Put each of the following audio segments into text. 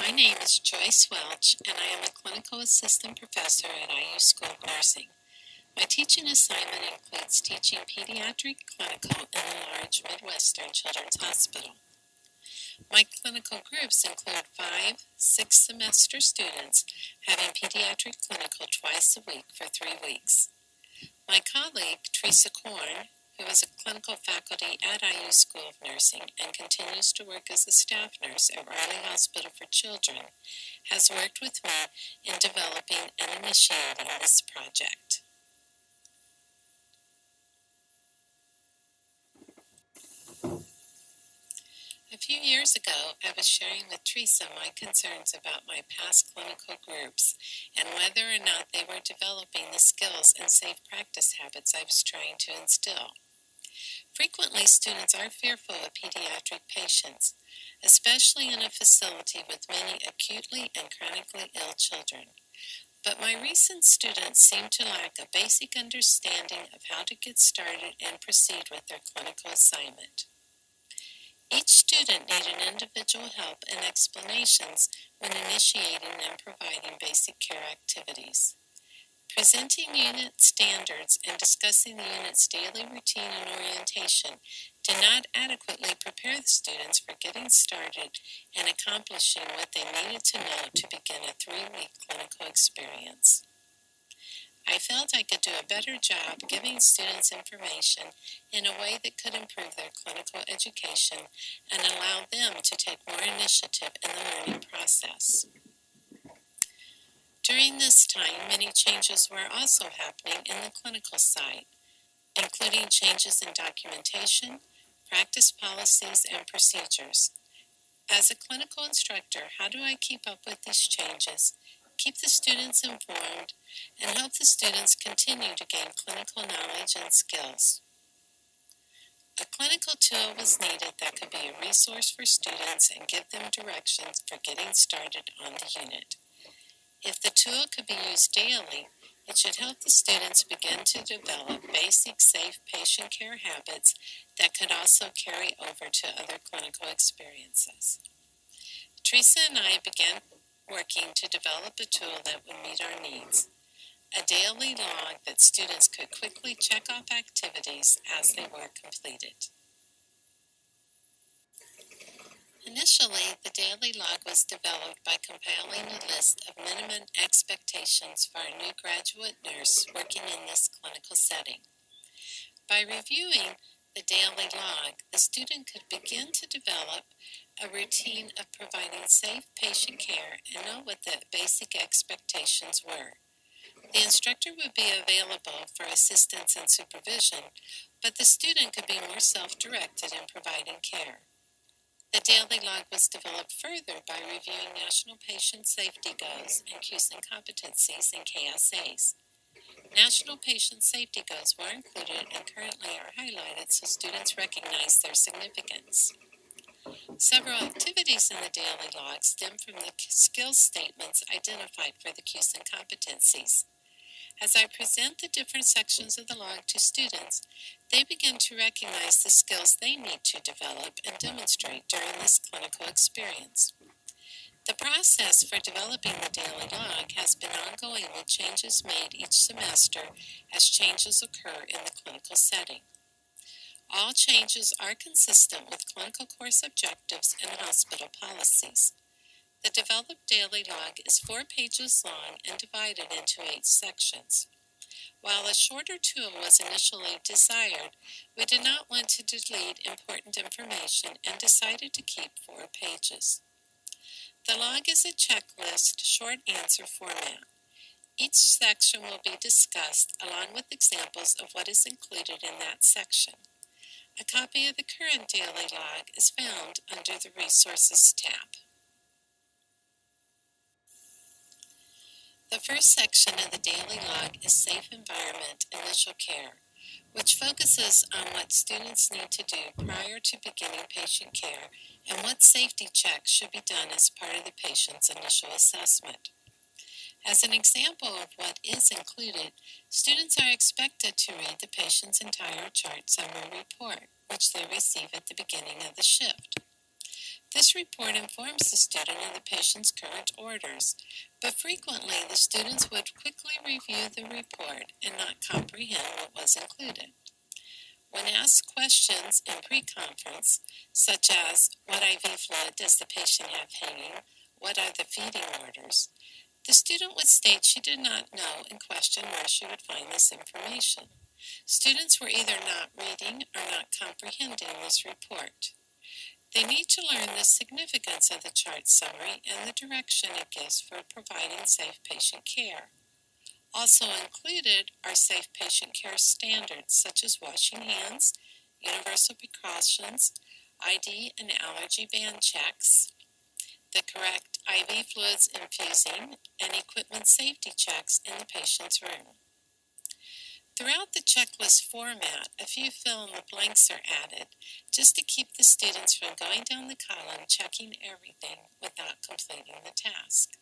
My name is Joyce Welch, and I am a clinical assistant professor at IU School of Nursing. My teaching assignment includes teaching pediatric clinical in a large Midwestern children's hospital. My clinical groups include 5 6-semester students having pediatric clinical twice a week for 3 weeks. My colleague, Teresa Korn, who is a clinical faculty at IU School of Nursing and continues to work as a staff nurse at Riley Hospital for Children, has worked with me in developing and initiating this project. A few years ago, I was sharing with Teresa my concerns about my past clinical groups and whether or not they were developing the skills and safe practice habits I was trying to instill. Frequently, students are fearful of pediatric patients, especially in a facility with many acutely and chronically ill children. But my recent students seem to lack a basic understanding of how to get started and proceed with their clinical assignment. Each student needed individual help and explanations when initiating and providing basic care activities. Presenting unit standards and discussing the unit's daily routine and orientation did not adequately prepare the students for getting started and accomplishing what they needed to know to begin a 3-week clinical experience. I felt I could do a better job giving students information in a way that could improve their clinical education and allow them to take more initiative in the learning process. During this time, many changes were also happening in the clinical side, including changes in documentation, practice policies, and procedures. As a clinical instructor, how do I keep up with these changes, keep the students informed, and help the students continue to gain clinical knowledge and skills? A clinical tool was needed that could be a resource for students and give them directions for getting started on the unit. If the tool could be used daily, it should help the students begin to develop basic safe patient care habits that could also carry over to other clinical experiences. Teresa and I began working to develop a tool that would meet our needs. A daily log that students could quickly check off activities as they were completed. Initially, the daily log was developed by compiling a list of minimum expectations for a new graduate nurse working in this clinical setting. By reviewing the daily log, the student could begin to develop a routine of providing safe patient care and know what the basic expectations were. The instructor would be available for assistance and supervision, but the student could be more self-directed in providing care. The daily log was developed further by reviewing National Patient Safety Goals and QSEN competencies and KSAs. National Patient Safety Goals were included and currently are highlighted so students recognize their significance. Several activities in the daily log stem from the skills statements identified for the QSEN competencies. As I present the different sections of the log to students, they begin to recognize the skills they need to develop and demonstrate during this clinical experience. The process for developing the daily log has been ongoing with changes made each semester as changes occur in the clinical setting. All changes are consistent with clinical course objectives and hospital policies. The developed daily log is 4 pages long and divided into 8 sections. While a shorter tool was initially desired, we did not want to delete important information and decided to keep 4 pages. The log is a checklist, short answer format. Each section will be discussed along with examples of what is included in that section. A copy of the current daily log is found under the Resources tab. The first section of the daily log is Safe Environment Initial Care, which focuses on what students need to do prior to beginning patient care and what safety checks should be done as part of the patient's initial assessment. As an example of what is included, students are expected to read the patient's entire chart summary report, which they receive at the beginning of the shift. This report informs the student of the patient's current orders, but frequently the students would quickly review the report and not comprehend what was included. When asked questions in pre-conference, such as, what IV fluid does the patient have hanging? What are the feeding orders? The student would state she did not know and question where she would find this information. Students were either not reading or not comprehending this report. They need to learn the significance of the chart summary and the direction it gives for providing safe patient care. Also included are safe patient care standards such as washing hands, universal precautions, ID and allergy ban checks, the correct IV fluids infusing, and equipment safety checks in the patient's room. Throughout the checklist format, a few fill in the blanks are added just to keep the students from going down the column checking everything without completing the task.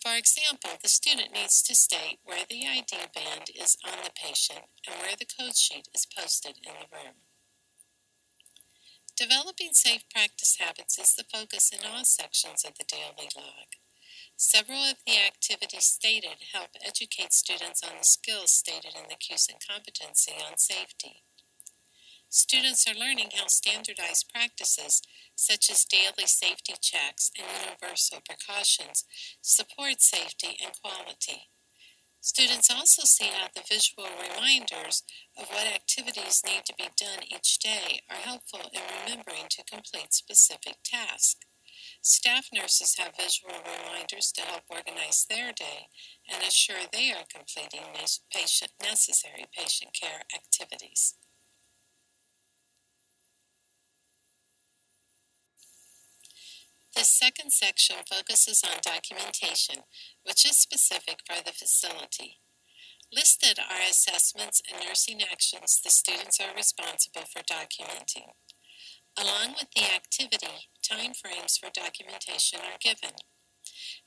For example, the student needs to state where the ID band is on the patient and where the code sheet is posted in the room. Developing safe practice habits is the focus in all sections of the daily log. Several of the activities stated help educate students on the skills stated in the QSEN competency on safety. Students are learning how standardized practices, such as daily safety checks and universal precautions, support safety and quality. Students also see how the visual reminders of what activities need to be done each day are helpful in remembering to complete specific tasks. Staff nurses have visual reminders to help organize their day and assure they are completing necessary patient care activities. This second section focuses on documentation, which is specific for the facility. Listed are assessments and nursing actions the students are responsible for documenting. Along with the activity, time frames for documentation are given.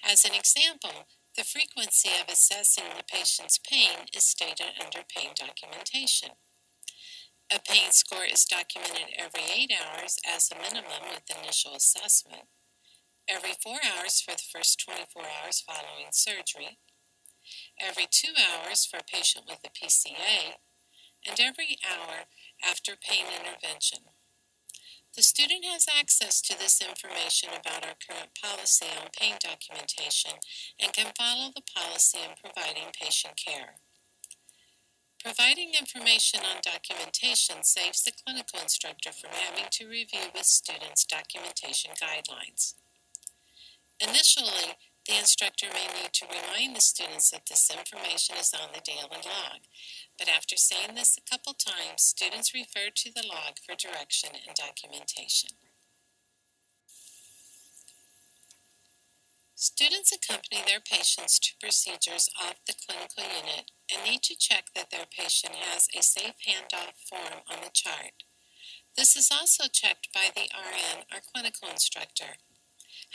As an example, the frequency of assessing the patient's pain is stated under pain documentation. A pain score is documented every 8 hours as a minimum with initial assessment, every 4 hours for the first 24 hours following surgery, every 2 hours for a patient with a PCA, and every hour after pain intervention. The student has access to this information about our current policy on pain documentation and can follow the policy in providing patient care. Providing information on documentation saves the clinical instructor from having to review with students documentation guidelines. Initially, the instructor may need to remind the students that this information is on the daily log, but after saying this a couple times, students refer to the log for direction and documentation. Students accompany their patients to procedures off the clinical unit and need to check that their patient has a safe handoff form on the chart. This is also checked by the RN or clinical instructor.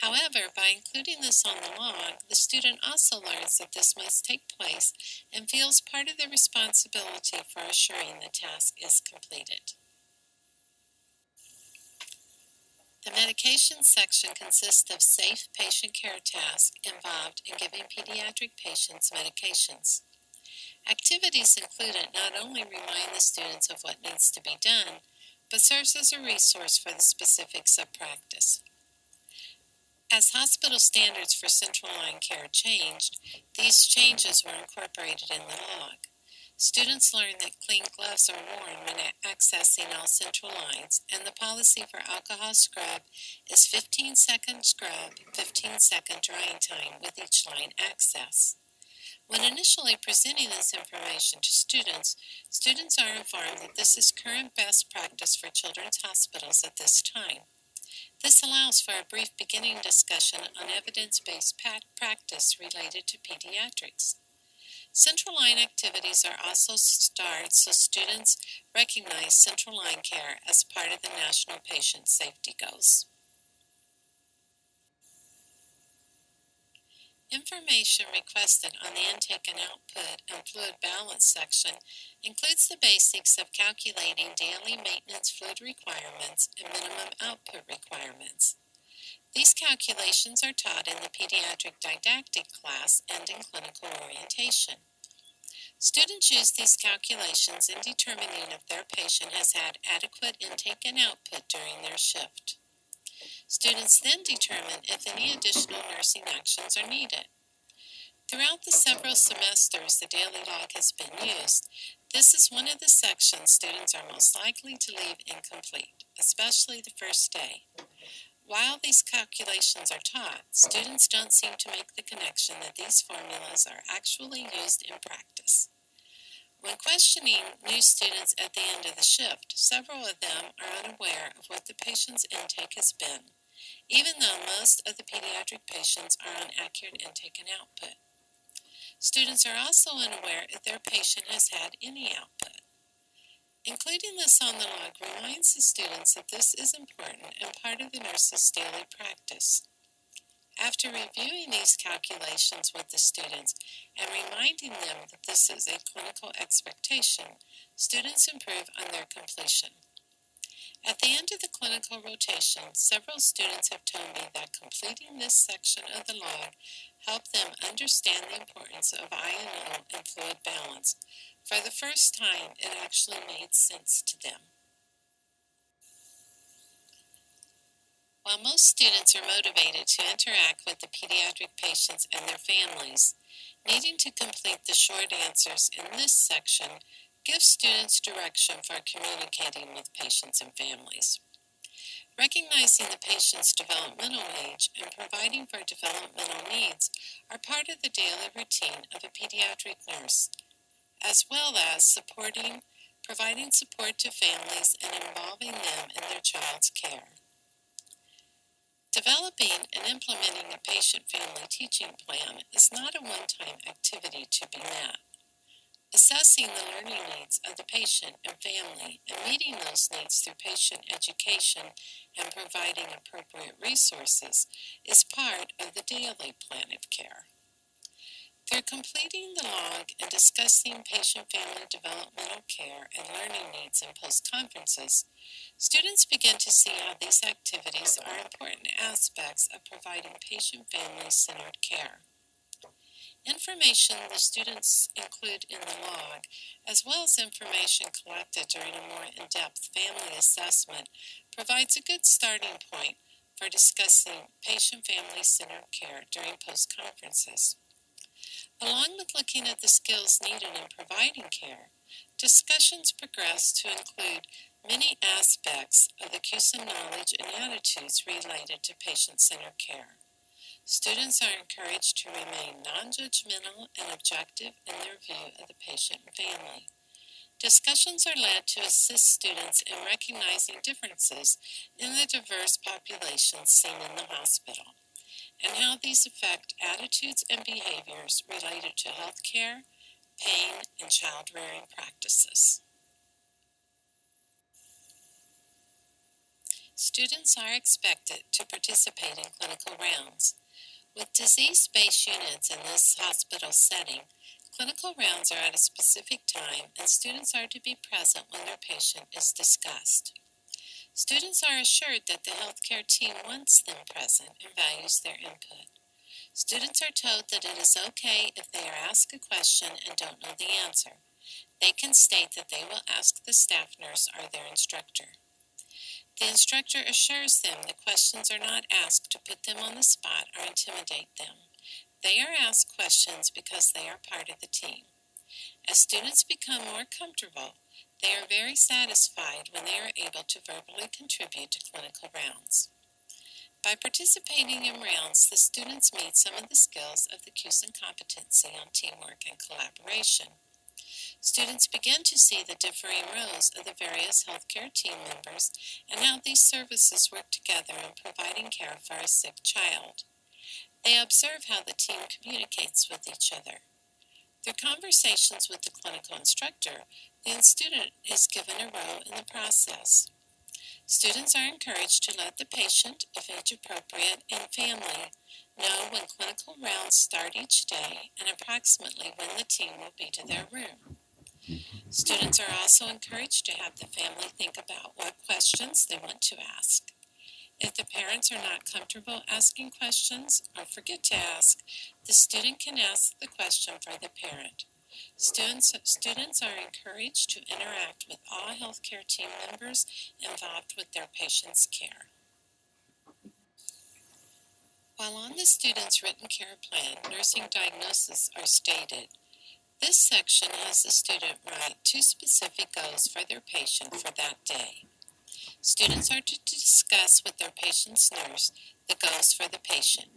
However, by including this on the log, the student also learns that this must take place and feels part of the responsibility for assuring the task is completed. The medication section consists of safe patient care tasks involved in giving pediatric patients medications. Activities included not only remind the students of what needs to be done, but serves as a resource for the specifics of practice. As hospital standards for central line care changed, these changes were incorporated in the log. Students learn that clean gloves are worn when accessing all central lines, and the policy for alcohol scrub is 15-second scrub, 15-second drying time with each line access. When initially presenting this information to students, students are informed that this is current best practice for children's hospitals at this time. This allows for a brief beginning discussion on evidence-based practice related to pediatrics. Central line activities are also starred so students recognize central line care as part of the national patient safety goals. Information requested on the intake and output and fluid balance section includes the basics of calculating daily maintenance fluid requirements and minimum output requirements. requirements. These calculations are taught in the pediatric didactic class and in clinical orientation. Students use these calculations in determining if their patient has had adequate intake and output during their shift. Students then determine if any additional nursing actions are needed. Throughout the several semesters the daily log has been used, this is one of the sections students are most likely to leave incomplete, especially the first day. While these calculations are taught, students don't seem to make the connection that these formulas are actually used in practice. When questioning new students at the end of the shift, several of them are unaware of what the patient's intake has been, even though most of the pediatric patients are on accurate intake and output. Students are also unaware if their patient has had any output. Including this on the log reminds the students that this is important and part of the nurse's daily practice. After reviewing these calculations with the students and reminding them that this is a clinical expectation, students improve on their completion. At the end of the clinical rotation, several students have told me that completing this section of the log helped them understand the importance of I&O and fluid balance. For the first time, it actually made sense to them. While most students are motivated to interact with the pediatric patients and their families, needing to complete the short answers in this section gives students direction for communicating with patients and families. Recognizing the patient's developmental age and providing for developmental needs are part of the daily routine of a pediatric nurse, as well as providing support to families and involving them in their child's care. Developing and implementing a patient-family teaching plan is not a one-time activity to be met. Assessing the learning needs of the patient and family and meeting those needs through patient education and providing appropriate resources is part of the daily plan of care. Through completing the log and discussing patient-family developmental care and learning needs in post-conferences, students begin to see how these activities are important aspects of providing patient-family centered care. Information the students include in the log, as well as information collected during a more in-depth family assessment, provides a good starting point for discussing patient-family centered care during post-conferences. Along with looking at the skills needed in providing care, discussions progress to include many aspects of the QSEN knowledge and attitudes related to patient-centered care. Students are encouraged to remain non-judgmental and objective in their view of the patient and family. Discussions are led to assist students in recognizing differences in the diverse populations seen in the hospital, and how these affect attitudes and behaviors related to health care, pain, and child-rearing practices. Students are expected to participate in clinical rounds. With disease-based units in this hospital setting, clinical rounds are at a specific time and students are to be present when their patient is discussed. Students are assured that the healthcare team wants them present and values their input. Students are told that it is okay if they are asked a question and don't know the answer. They can state that they will ask the staff nurse or their instructor. The instructor assures them that questions are not asked to put them on the spot or intimidate them. They are asked questions because they are part of the team. As students become more comfortable, they are very satisfied when they are able to verbally contribute to clinical rounds. By participating in rounds, the students meet some of the skills of the QSEN competency on teamwork and collaboration. Students begin to see the differing roles of the various healthcare team members and how these services work together in providing care for a sick child. They observe how the team communicates with each other. Through conversations with the clinical instructor, the student is given a role in the process. Students are encouraged to let the patient, if age appropriate, and family know when clinical rounds start each day and approximately when the team will be to their room. Students are also encouraged to have the family think about what questions they want to ask. If the parents are not comfortable asking questions or forget to ask, the student can ask the question for the parent. Students are encouraged to interact with all healthcare team members involved with their patient's care. While on the student's written care plan, nursing diagnoses are stated. This section has the student write 2 specific goals for their patient for that day. Students are to discuss with their patient's nurse the goals for the patient.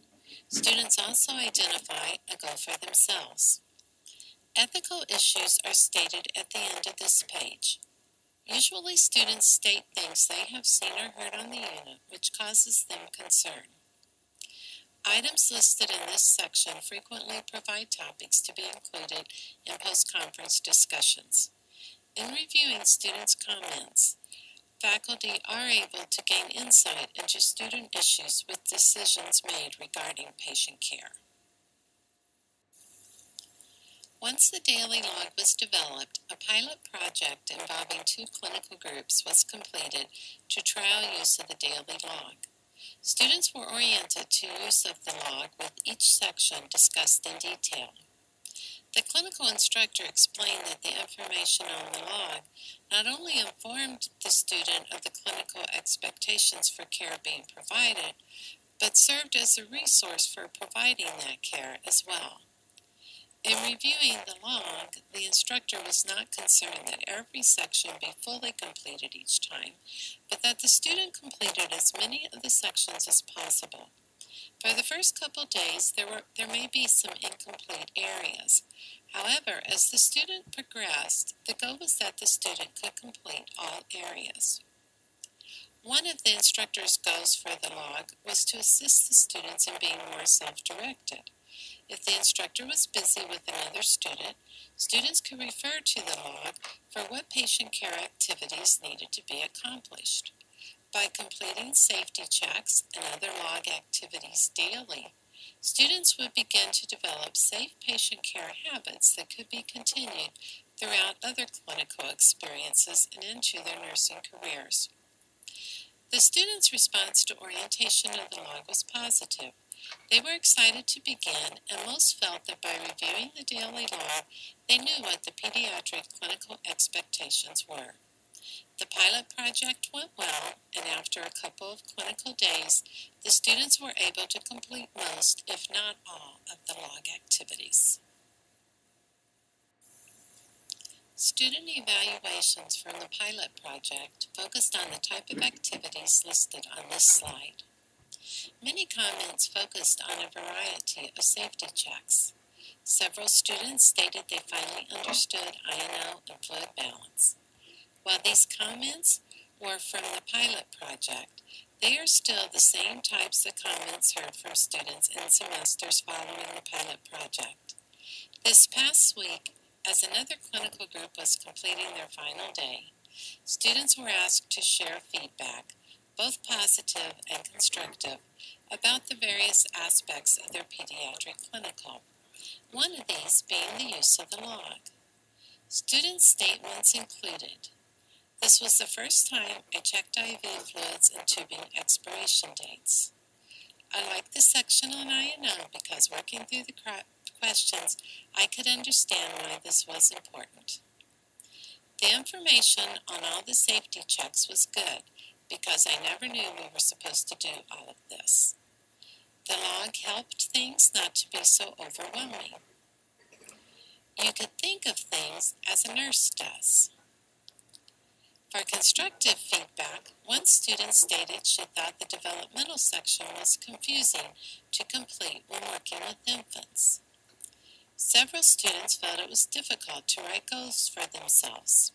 Students also identify a goal for themselves. Ethical issues are stated at the end of this page. Usually students state things they have seen or heard on the unit which causes them concern. Items listed in this section frequently provide topics to be included in post-conference discussions. In reviewing students' comments, faculty are able to gain insight into student issues with decisions made regarding patient care. Once the daily log was developed, a pilot project involving 2 clinical groups was completed to trial use of the daily log. Students were oriented to use of the log with each section discussed in detail. The clinical instructor explained that the information on the log not only informed the student of the clinical expectations for care being provided, but served as a resource for providing that care as well. In reviewing the log, the instructor was not concerned that every section be fully completed each time, but that the student completed as many of the sections as possible. For the first couple days, there may be some incomplete areas. However, as the student progressed, the goal was that the student could complete all areas. One of the instructor's goals for the log was to assist the students in being more self-directed. If the instructor was busy with another student, students could refer to the log for what patient care activities needed to be accomplished. By completing safety checks and other log activities daily, students would begin to develop safe patient care habits that could be continued throughout other clinical experiences and into their nursing careers. The students' response to orientation of the log was positive. They were excited to begin, and most felt that by reviewing the daily log, they knew what the pediatric clinical expectations were. The pilot project went well, and after a couple of clinical days, the students were able to complete most, if not all, of the log activities. Student evaluations from the pilot project focused on the type of activities listed on this slide. Many comments focused on a variety of safety checks. Several students stated they finally understood INL and fluid balance. While these comments were from the pilot project, they are still the same types of comments heard from students in semesters following the pilot project. This past week, as another clinical group was completing their final day, students were asked to share feedback, both positive and constructive, about the various aspects of their pediatric clinical, one of these being the use of the log. Student statements included, "This was the first time I checked IV fluids and tubing expiration dates. I liked the section on INO because working through the questions, I could understand why this was important. The information on all the safety checks was good because I never knew we were supposed to do all of this. The log helped things not to be so overwhelming. You could think of things as a nurse does." For constructive feedback, one student stated she thought the developmental section was confusing to complete when working with infants. Several students felt it was difficult to write goals for themselves.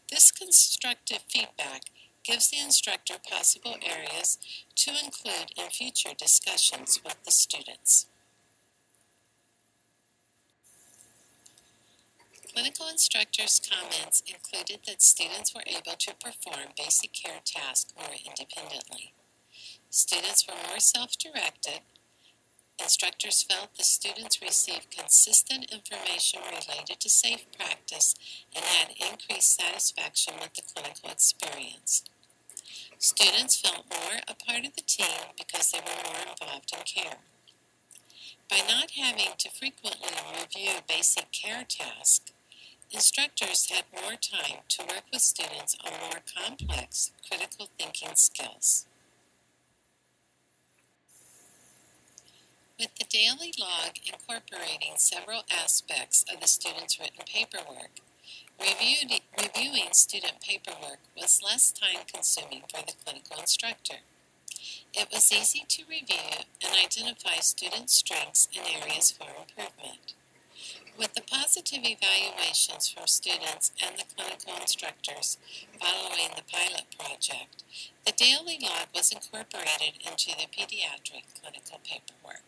This constructive feedback gives the instructor possible areas to include in future discussions with the students. Clinical instructors' comments included that students were able to perform basic care tasks more independently. Students were more self-directed. Instructors felt the students received consistent information related to safe practice and had increased satisfaction with the clinical experience. Students felt more a part of the team because they were more involved in care. By not having to frequently review basic care tasks, instructors had more time to work with students on more complex critical thinking skills. With the daily log incorporating several aspects of the student's written paperwork, reviewing student paperwork was less time-consuming for the clinical instructor. It was easy to review and identify student strengths and areas for improvement. With the positive evaluations from students and the clinical instructors following the pilot project, the daily log was incorporated into the pediatric clinical paperwork.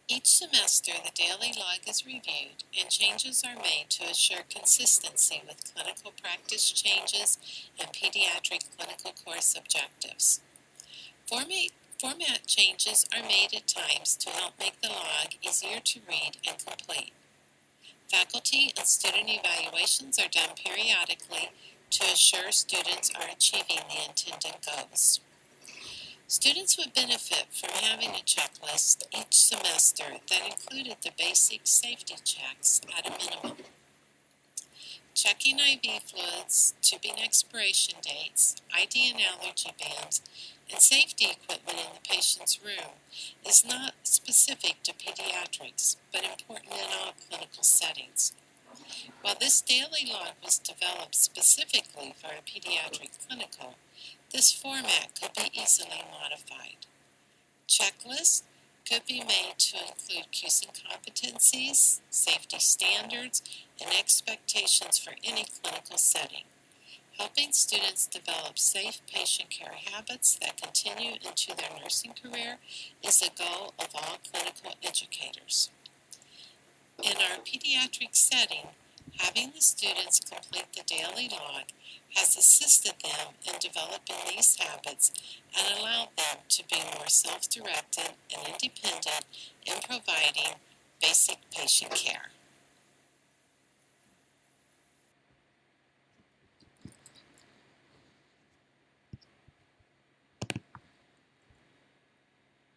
Each semester, the daily log is reviewed and changes are made to assure consistency with clinical practice changes and pediatric clinical course objectives. Format changes are made at times to help make the log easier to read and complete. Faculty and student evaluations are done periodically to assure students are achieving the intended goals. Students would benefit from having a checklist each semester that included the basic safety checks at a minimum. Checking IV fluids, tubing expiration dates, ID and allergy bans, and safety equipment in the patient's room is not specific to pediatrics, but important in all clinical settings. While this daily log was developed specifically for a pediatric clinical, this format could be easily modified. Checklists could be made to include QSEN competencies, safety standards, and expectations for any clinical setting. Helping students develop safe patient care habits that continue into their nursing career is the goal of all clinical educators. In our pediatric setting, having the students complete the daily log has assisted them in developing these habits and allowed them to be more self-directed and independent in providing basic patient care.